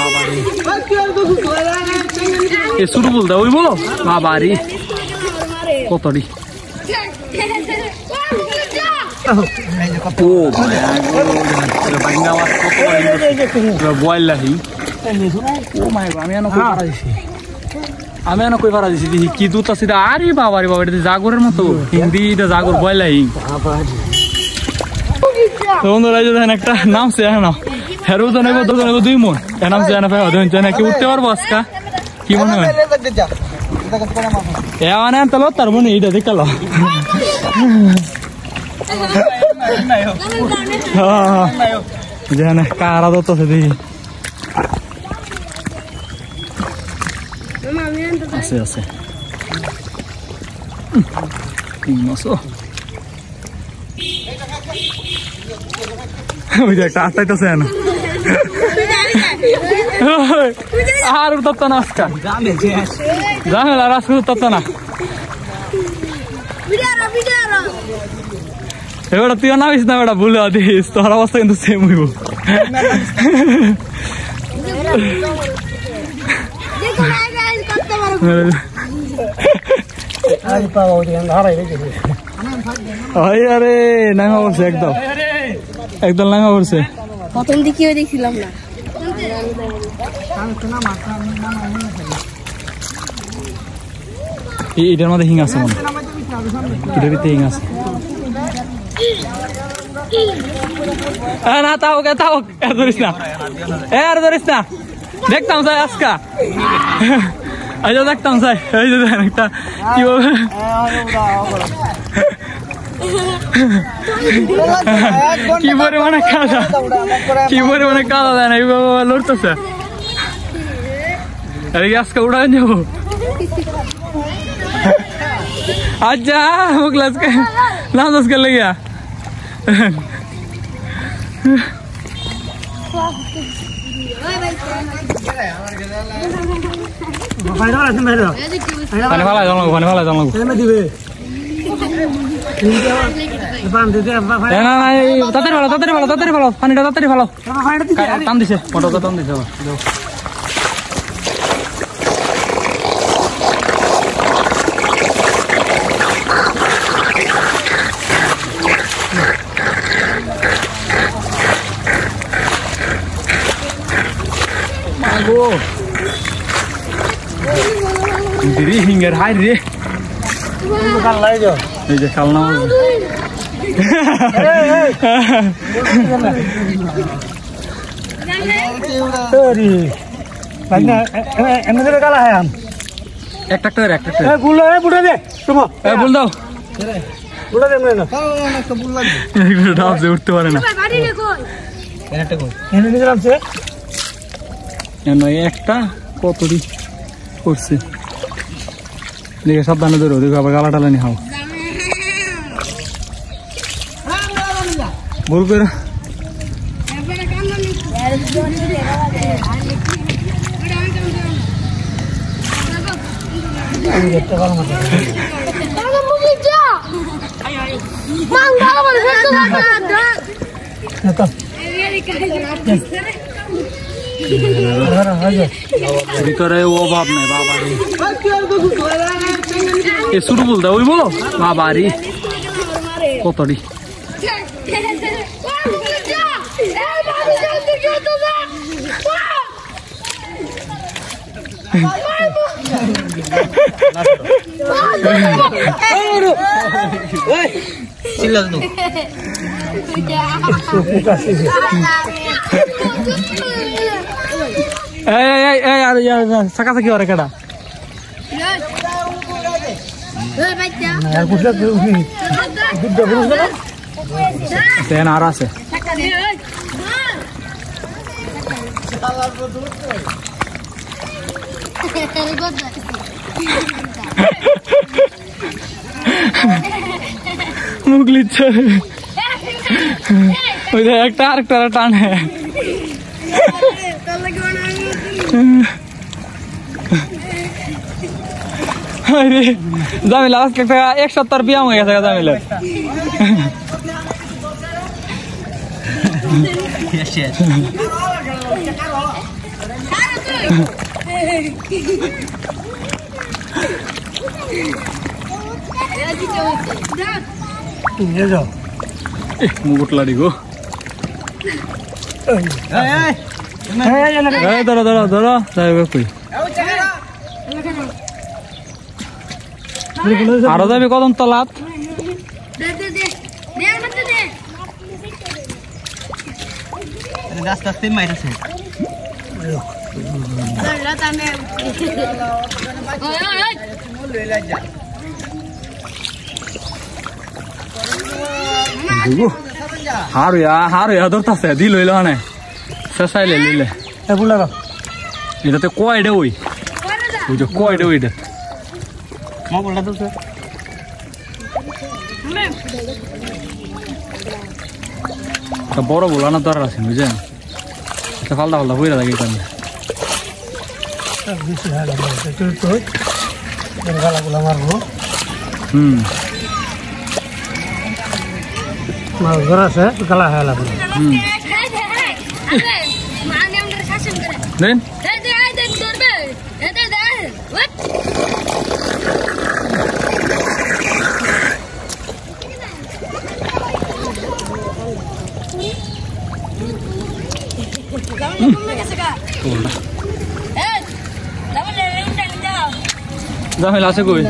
বাবারে এ শুরু বলতে ওই বলো বাবারে কতটি আমি এনে কই পারা দিছি কি দুধ আছে আরে বাবারে বাবা এটা জাগরের মতো হিন্দি এটা জাগর বয়লা হিং বন্ধুরা দেখেন একটা নামছে না হেরো তো নেবো দুজন নেবো 2 মন এর নামছে না ভাই কি উঠতে পারবো আজকা কি মনে হয় এ মানে তো তার মনে এটা দেখালো জানে কারা তো দেখি আছে আছে মাসো ওই যে একটা আটটাইতেছে না আর উঠত না আজকা জামেলা আর আজকে উঠত না এবার তুই নামিস না বেটা ভুলে দিস তোর অবস্থা কিন্তু সেম হইব আরে নাঙ্গা পড়ছে একদম একদম নাঙ্গা পড়ছে প্রথম দিকেও দেখছিলাম না এটার মধ্যে হিং আছে মনে এটার ভিতরে হিং আছে না তাও তাও আর ধরিস না আর ধরিস না দেখতাম যাই আজকা এই যে দেখতাম যাই এই যে দেখেন একটা কি বলবে কি পরিমাণে কাদা কি পরিমাণে কাদা দেয় না এইভাবে লড়তেছে আজকে উড়াই যাবো আচ্ছা ক্লাসকে নাম দশ कर गया पानी वाला जान लगो पानी वाला जान लगो में दिबे ना ना तातरी वाला पानीটা तातरी वाला টান দিছে ফটোটা টান দিছে Diri hingga hari deh. Bukan lagi jo. Ini kalna. Sorry. Banyak. Emang itu kalah ya? Ek traktor. Bul deh, budak deh. Semua. Bul dong. Budak deh mana? Kalau nak bul lagi. Ini dah habis urut tuan na. Bari deh kau. Ini tak kau. Ini ni dalam sih. Yang একটা কতটি করছে দেখে সাবধানে ধরো দেখো আবার গালা টালানি খাও ভুল করে ভিতরে অভাব নাই বাবারি এ শুরু বলতে ওই বলো বাবারি কতটি সাকাসাকি ওরে কেডা তেন আর আছে মুখ লিচ্ছে ওই একটা আরেকটা টানে अरे जामिला आज के 170 रुपया हो गया था जामिला নিয়ে যাও মুকুট লাড়ি গো ধরো ধরো ধরো কই আরো যাবে কদম তলাত আস্তে আস্তে মাইরাছে হারুয়া ধরতাছে দি লইল মানে শেষাইলে লইলে এটাতে কয়ডে ওই যে কয়ডে ওইটা বড় বলানোর দরকার আছে বুঝছেন ফালদা ফালদা বইরা থাকে এখানে মাছ ধরা আছে গালা হয়ে লাগবে দেন জামিল আছে কই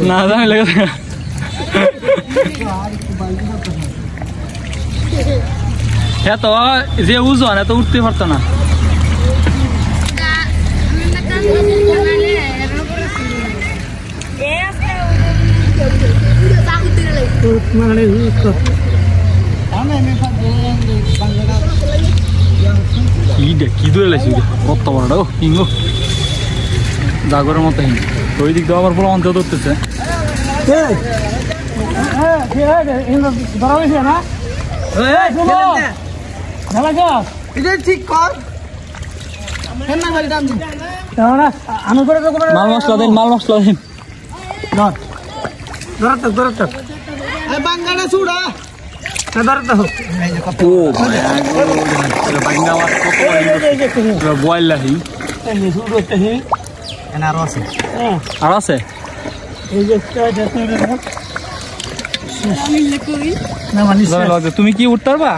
না জামিল লেগেছে হ্যাঁ তো যে উজোন এত উঠতে পারতো না কি ধরে লাগছে কত বড় হিঙ্গো জাগরের মতো হিং ওই দিক দিয়ে আবার পুরো অন্তর ধরতেছে ঠিক কর মাল মশলা দেন মাল মশলা দেন বাঙ্গানা চুড়া বয়েল লাহি আর আছে তুমি কি উঠতে পারবা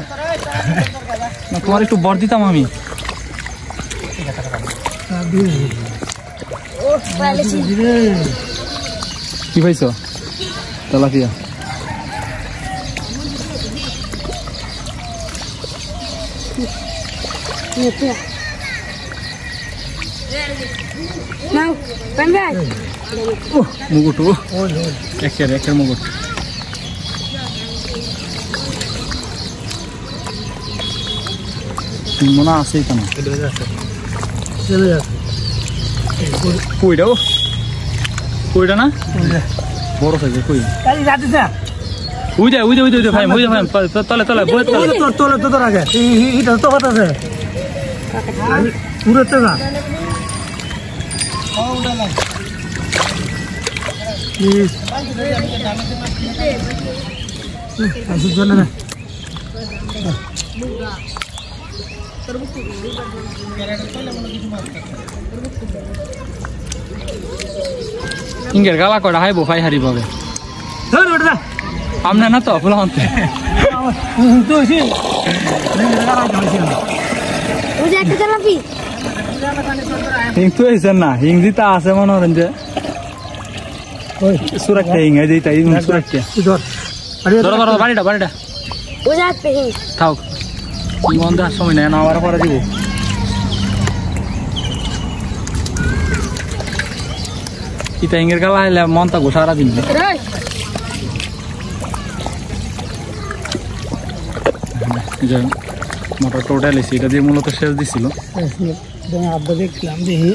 তোমার একটু বর দিতাম আমি কি পাইছ তেলাপিয়া মুকুট একের মুকুট মনে আছে কেন কইটা কইটা না বড় সাইজের কই উইদে ভাই তলে তলে তোলে তোর আগে এটা তো কথা আছে উড়তে না ইংরের গালা কটা হাইবো ভাই হারি পাবে আমনে না তো ফুলা আনতে হিং তো হয়েছেন না হিং দিতা আছে মনে হরেন যে সুরাক্ষা হিং দিতা সুরাক্ষা ধরো ধরো বাড়িটা থাক মন দেওয়ার সময় নেই না আবার পরে দিব ইতা হিংের গালা হলে মনটা ঘোষারা দিন মোটর টোটাল এসে এটা দিয়ে মূলত শেষ দিছিল দেখলাম দেখি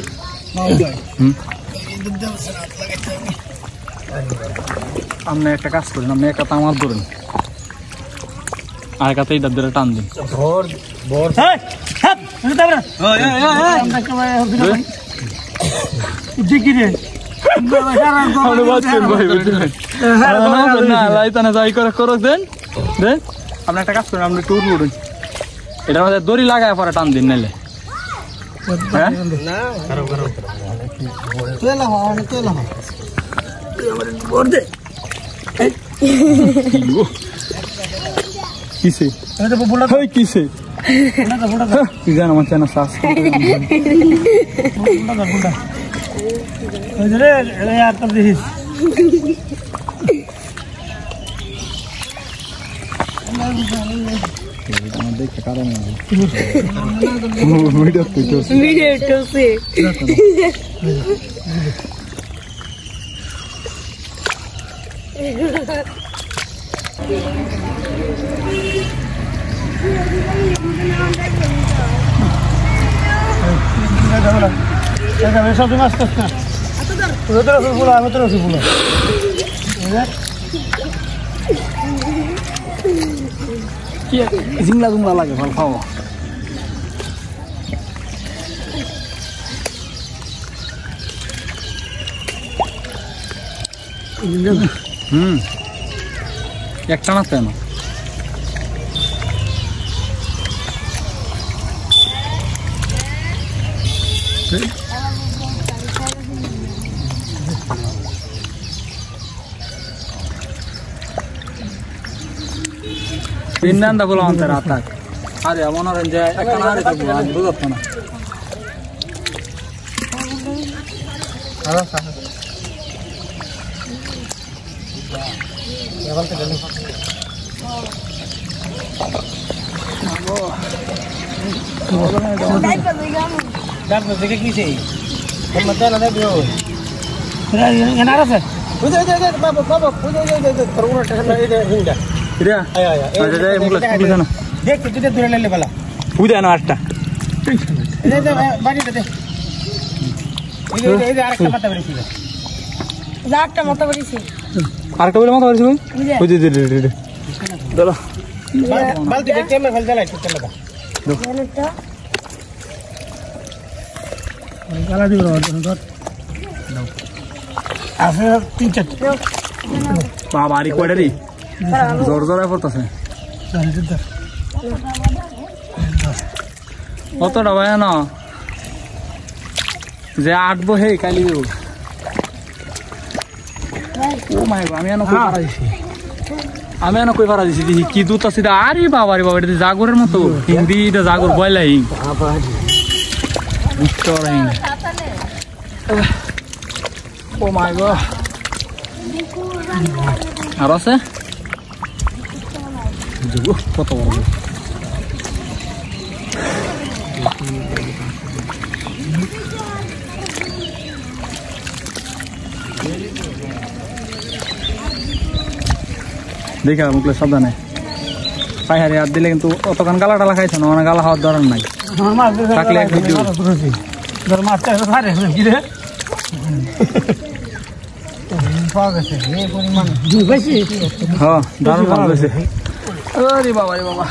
আপনি একটা কাজ করেন আপনি একটা তামার ধরেন আর কাতে এইটার ধরে টান দিন দেখি রে যাই করে করক দেন দেন আপনি একটা কাজ করেন আপনি টুর উঠুন এটার মধ্যে দড়ি লাগায় পরে টান দিন নাইলে হ্যাঁ কিসে কিসে তুই জান আমার চ্যানেল সব মাছ করছ না আমি তো রসি ফুল জিংলা জুংলা লাগে ভাল খাও একটা না তেন তিনটা বলো অন্তর আতাক আরে মনোরঞ্জন যে একটা না রে বুঝতো না বাবারি কয়টারি জোর জোর পড়তেছে অতটা ভাই না যে আটবো হে কালি দেব ও মাই গড আমি এনে কই পারা দিছি দেখি কি দুধ আছে আরে বাবারে বাবা এটা জাগরের মতো হিন্দি এটা জাগর বয়লা হিং ও মাই গড আর আছে কত বড় দেখে মুখলে সাবধানে পাইহারি হাত দিলে কিন্তু অতক্ষণ গালা টালা খাইছে না মানে গালা খাওয়ার দরকার নাই থাকলে হ্যাঁ দারুণ ভালো হয়েছে আরে বাবা রে বাবা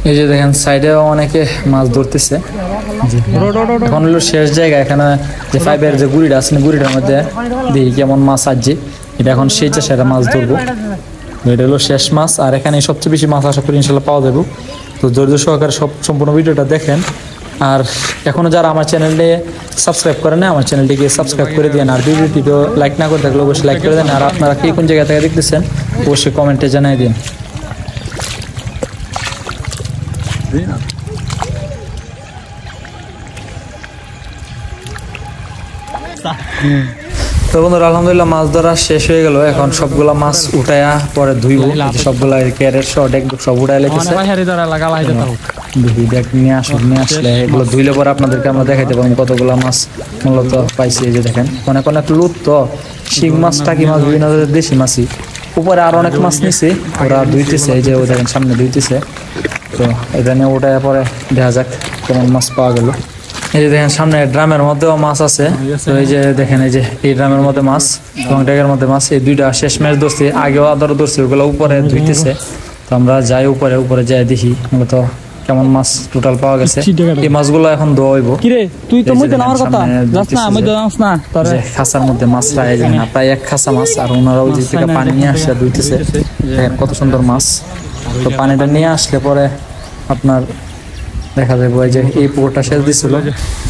এই যে দেখেন সাইডে অনেকে মাছ ধরতেছে এখন হলো শেষ জায়গা এখানে যে ফাইবের যে গুড়িটা আছে গুড়িটার মধ্যে দেখি কেমন মাছ আসছে এটা এখন সেই চাষে একটা মাছ ধরবো এটা হলো শেষ মাছ আর এখানে সবচেয়ে বেশি মাছ আশা করি ইনশাল্লাহ পাওয়া যাবে তো ধৈর্য সহকারে সব সম্পূর্ণ ভিডিওটা দেখেন আর এখনো যারা আমার চ্যানেলটি সাবস্ক্রাইব করে না আমার চ্যানেলটিকে সাবস্ক্রাইব করে দেন আর ভিডিও লাইক না করে থাকলে অবশ্যই লাইক করে দেন আর আপনারা কে কোন জায়গা থেকে দেখতেছেন অবশ্যই কমেন্টে জানিয়ে দিন তো বন্ধুরা আলহামদুলিল্লাহ মাছ ধরা শেষ হয়ে গেল এখন সবগুলা মাছ উঠায়া পরে ধুইব সবগুলা ক্যারেট শর্ট একদম সব উঠাই লেগেছে দেখ নিয়ে আসলে এগুলো ধুইলে পরে আপনাদেরকে আমরা দেখাইতে পারবো কতগুলা মাছ মূলত পাইছি এই যে দেখেন অনেক অনেক লুট তো শিং মাছ টাকি মাছ বিভিন্ন দেশি মাছই উপরে আর অনেক মাছ নিছে ওরা ধুইতেছে এই যে ওই দেখেন সামনে ধুইতেছে তো এখানে উঠায় পরে দেখা যাক কেমন মাছ পাওয়া গেল এই যে দেখেন সামনে ড্রামের মধ্যেও মাছ আছে তো এই যে দেখেন এই যে এই ড্রামের মধ্যে মাছ এবং ট্যাগের মধ্যে মাছ এই দুইটা শেষ ম্যাচ ধরছে আগেও আদর ধরছে ওগুলো উপরে ধুইতেছে তো আমরা যাই উপরে যাই দেখি মূলত কেমন মাছ টোটাল পাওয়া গেছে। এই মাছগুলো এখন ধোয়া হইব। কিরে তুই তো মইতে নামার কথা যাস না, আমি যাস না তোর খাসার মধ্যে মাছ রায় যায় না, প্রায় এক খাসা মাছ। আর ওনারা ওই যে থেকে পানি নিয়ে আসলে ধুইতেছে, দেখেন কত সুন্দর মাছ। তো পানিটা নিয়ে আসলে পরে আপনার দেখা যাবে ওই যে এই পুকুরটা সেচ দিছিল,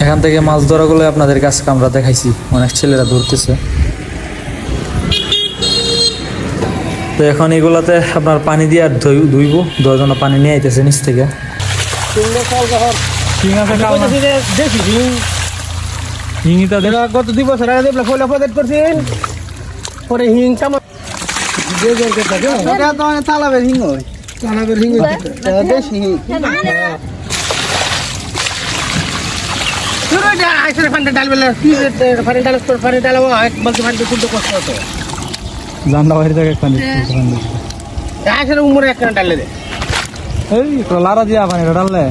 এখান থেকে মাছ ধরাগুলো আপনাদের কাছে আমরা দেখাইছি, অনেক ছেলেরা ধরতেছে। তো এখন এগুলাতে আপনার পানি দিয়ে আর ধুইব, ধোয়ার জন্য পানি নিয়ে আইতেছে নিচ থেকে। গত 2 বছর আগে ফলে প্রজেক্ট করছেন, পরে হিং চামচ তালাবের হিং হয়, তালাবের হিং বেশি হিং জানলা বাইরে থেকে উমরে এক ডালে দে এই লারা দিয়া পানি ডাললে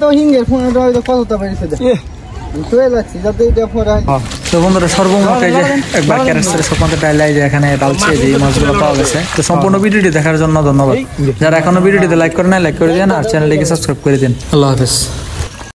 তো হিঙ্গের ফোন কতটা বেড়েছে তো বন্ধুরা সর্বমোট এই যে একবার ক্যারেক্টার সবমতে ডাইলাই যে এখানে ডালছে যে মাছগুলো পাওয়া গেছে। তো সম্পূর্ণ ভিডিওটি দেখার জন্য ধন্যবাদ। যারা এখনো ভিডিওটিতে লাইক করে না, লাইক করে দেন আর চ্যানেলটিকে সাবস্ক্রাইব করে দিন। আল্লাহ হাফেজ।